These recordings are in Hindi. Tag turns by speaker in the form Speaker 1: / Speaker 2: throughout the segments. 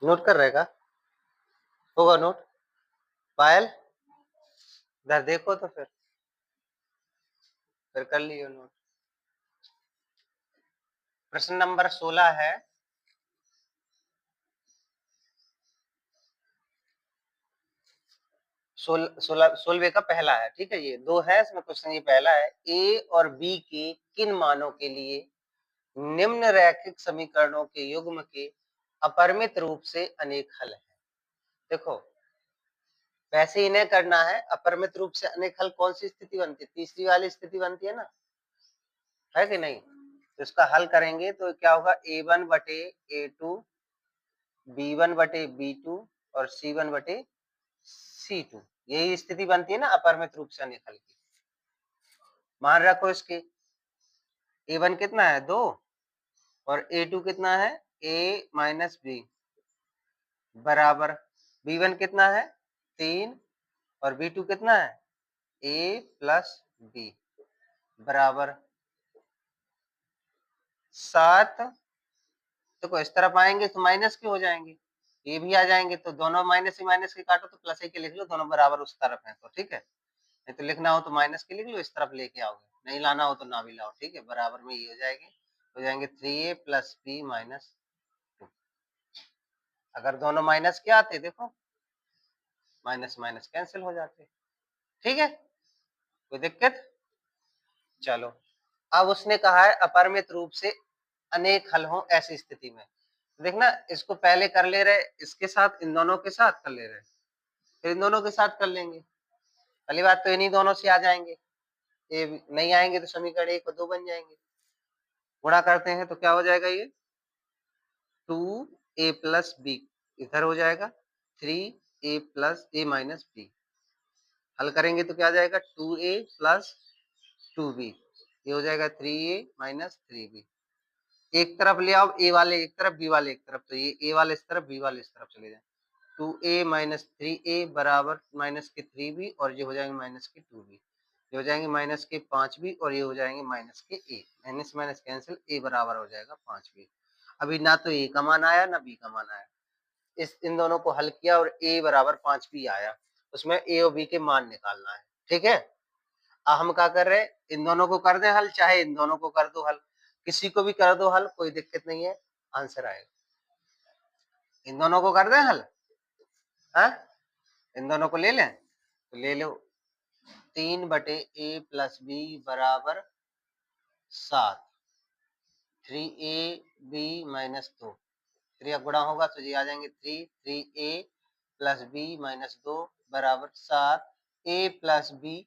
Speaker 1: नोट कर रहेगा, होगा नोट। पायल इधर देखो तो फिर कर लियो नोट। प्रश्न नंबर 16 है, सोलवे का पहला है, ठीक है। ये दो है इसमें क्वेश्चन, ये पहला है। ए और बी के किन मानों के लिए निम्न रैखिक समीकरणों के युग्म के अपरिमित रूप से अनेक हल है। देखो वैसे इन्हें करना है, अपरिमित रूप से अनेक हल कौन सी स्थिति बनती है, तीसरी वाली स्थिति बनती है ना, है कि नहीं। तो इसका हल करेंगे तो क्या होगा, a1 बटे a2, b1 बटे b2 और c1 बटे c2, यही स्थिति बनती है ना अपरिमित रूप से अनेक हल की। मान रखो इसके a1 कितना है 2 और a2 कितना है a माइनस बी बराबर b1 कितना है 3 और b2 कितना है a प्लस बी बराबर 7। देखो इस तरफ आएंगे तो माइनस के हो जाएंगे, ये भी आ जाएंगे, तो दोनों माइनस ही माइनस के काटो तो प्लस ही के लिख लो, दोनों बराबर उस तरफ है तो ठीक है। नहीं तो लिखना हो तो माइनस के लिख लो, इस तरफ लेके आओगे, नहीं लाना हो तो ना भी लाओ, ठीक है। बराबर में ये हो जाएंगे 3a प्लस बी माइनस 2। अगर दोनों माइनस के आते देखो माइनस माइनस कैंसिल हो जाते, ठीक है, कोई दिक्कत। चलो अब उसने कहा है अपरिमित रूप से अनेक हल हो ऐसी स्थिति में, देखना इसको पहले कर ले रहे, इसके साथ इन दोनों के साथ कर ले रहे, फिर इन दोनों के साथ कर लेंगे। पहली बात तो इन्हीं दोनों से आ जाएंगे, ये नहीं आएंगे तो समीकरण 1 और 2 बन जाएंगे। गुणा करते हैं तो क्या हो जाएगा, ये 2a प्लस बी इधर हो जाएगा 3a plus a minus B. हल करेंगे तो क्या आ जाएगा 2a प्लस 2b, ये हो जाएगा 3a माइनस 3b। एक तरफ ले आओ a वाले एक तरफ, b वाले एक तरफ, तो ये a वाले इस तरफ, b वाले इस तरफ चले जाए। 2a माइनस 3a बराबर माइनस के 3b और ये हो जाएंगे माइनस के 2b, ये हो जाएंगे माइनस के 5b और ये हो जाएंगे माइनस के a, minus minus cancel, a बराबर हो जाएगा 5b। अभी ना तो a का मान आया ना b का मान आया, इन दोनों को हल किया और a बराबर 5b आया, उसमें a और b के मान निकालना है, ठीक है। अब हम क्या कर रहे हैं, इन दोनों को कर दें हल, चाहे इन दोनों को कर दो हल, किसी को भी कर दो हल, कोई दिक्कत नहीं है, आंसर आएगा। इन दोनों को कर दें हल, हाँ इन दोनों को ले लें तो ले लो 3 बटे a प्लस बी बराबर 7, 3a b माइनस 2, 3 गुणा होगा तो ये आ जाएंगे 3a प्लस बी माइनस 2 बराबर 7, a प्लस बी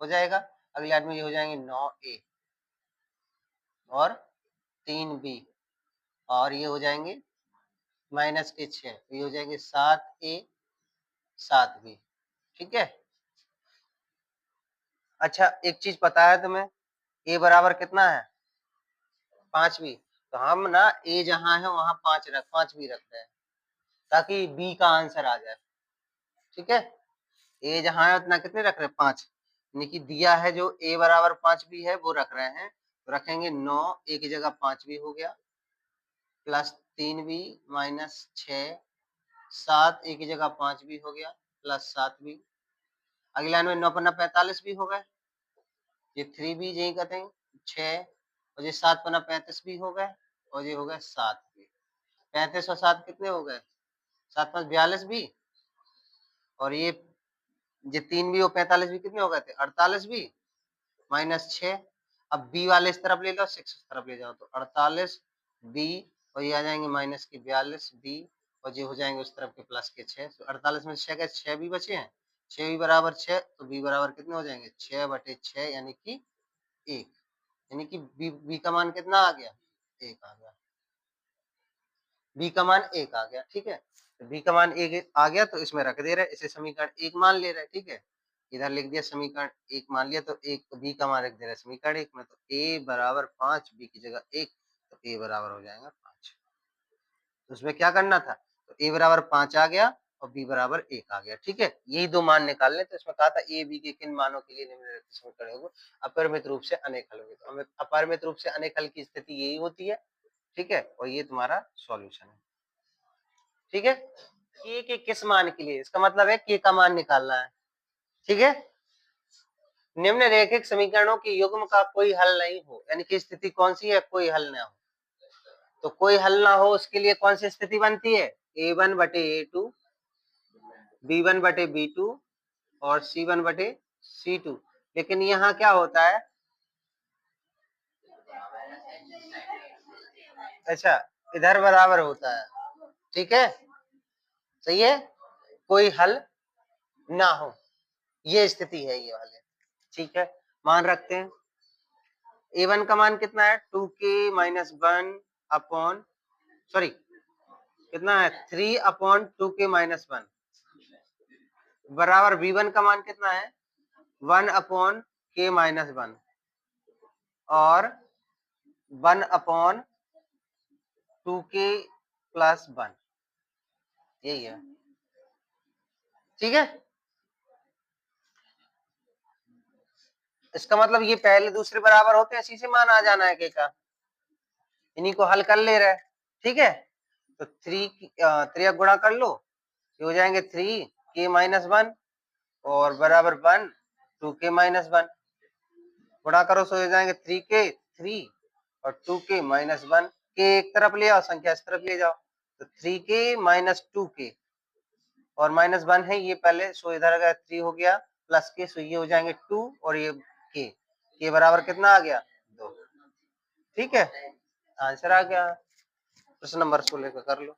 Speaker 1: हो जाएगा, अगले आदमी ये हो जाएंगे 9a और 3b और ये हो जाएंगे माइनस के 6, ये हो जाएंगे 7a 7b, ठीक है। अच्छा एक चीज पता है तुम्हें, a बराबर कितना है 5b, तो हम ना a जहां है वहां 5 भी रख रहे हैं ताकि b का आंसर आ जाए, ठीक है। a जहां है उतना कितने रख रहे हैं 5, यानी कि दिया है जो a बराबर 5b है वो रख रहे हैं, तो रखेंगे 9 a की जगह 5b हो गया प्लस 3b माइनस 6, 7 a की जगह 5b हो गया प्लस 7b, अगली लाइन में 9 पन्ना 45 भी हो गए, ये 3b यही कहते हैं 6 और ये 7 पन्ना 35 भी हो गए और ये हो गए 7 भी, 35 और 7 कितने हो गए 7 5 42 भी, और ये 3 भी और 45 भी कितने हो गए थे 48 भी माइनस 6। अब बी वाले इस तरफ ले लो 6 इस तरफ ले जाओ तो 48 बी और ये आ जाएंगे माइनस के 42 बी और ये हो जाएंगे उस तरफ के प्लस के 6, तो 48 में 6 के 6 भी बचे हैं, 6 भी बराबर 6 तो बी बराबर कितने हो जाएंगे 6 बटे 6 यानी कि 1, यानी कि बी का मान कितना आ गया 1 आ गया, बी का मान 1 आ गया, ठीक है। तो बी का मान 1 आ गया तो इसमें रख दे रहे, इसे समीकरण 1 मान ले रहे, ठीक है। इधर लिख दिया समीकरण 1 मान लिया तो 1 बी का मान रख दे रहे समीकरण 1 में, तो a बराबर 5 बी की जगह 1, तो a बराबर हो जाएगा 5। तो उसमें क्या करना था, तो a बराबर 5 आ गया और b बराबर 1 आ गया, ठीक है। यही दो मान निकालने, तो इसमें कहा था a b के किन मानों के लिए निम्नलिखित समीकरण होगा अपरिमित रूप से अनेक हल होंगे, तो हमें अपरिमित रूप से अनेक हल की स्थिति यही होती है, ठीक है, और ये तुम्हारा सॉल्यूशन है, ठीक है, के किस मान के लिए, इसका मतलब है के का मान निकालना है। ठीक है, निम्न रैखिक समीकरणों के युग्म का कोई हल नहीं हो, यानी कि स्थिति कौन सी है, कोई हल ना हो। तो कोई हल ना हो उसके लिए कौन सी स्थिति बनती है, a1 बटे a2, b1 बटे b2 और c1 बटे c2। लेकिन यहाँ क्या होता है, अच्छा इधर बराबर होता है। ठीक है, सही है, कोई हल ना हो, ये स्थिति है ये वाले। ठीक है, मान रखते हैं a1 का मान कितना है, 2k माइनस 1 अपॉन, सॉरी कितना है, 3 अपॉन 2k माइनस 1 बराबर b1 का मान कितना है, 1 अपॉन k माइनस 1 और 1 अपॉन 2k प्लस 1, यही है। ठीक है, इसका मतलब ये पहले दूसरे बराबर होते हैं, इसी से मान आ जाना है के का, इन्हीं को हल कर ले रहे हैं। ठीक है, तो 3 गुणा कर लो, ये हो जाएंगे 3k माइनस 1 और बराबर 1 2k माइनस 1, गुणा करो सो हो जाएंगे 3k 3 और 2k माइनस 1, के एक तरफ ले आओ, संख्या इस तरफ ले जाओ, तो 3k माइनस 2k और माइनस 1 है ये पहले, सो इधर अगर 3 हो गया प्लस के, सो ये हो जाएंगे 2 और ये के बराबर कितना आ गया, 2। ठीक है, आंसर आ गया। प्रश्न नंबर 16 का कर लो।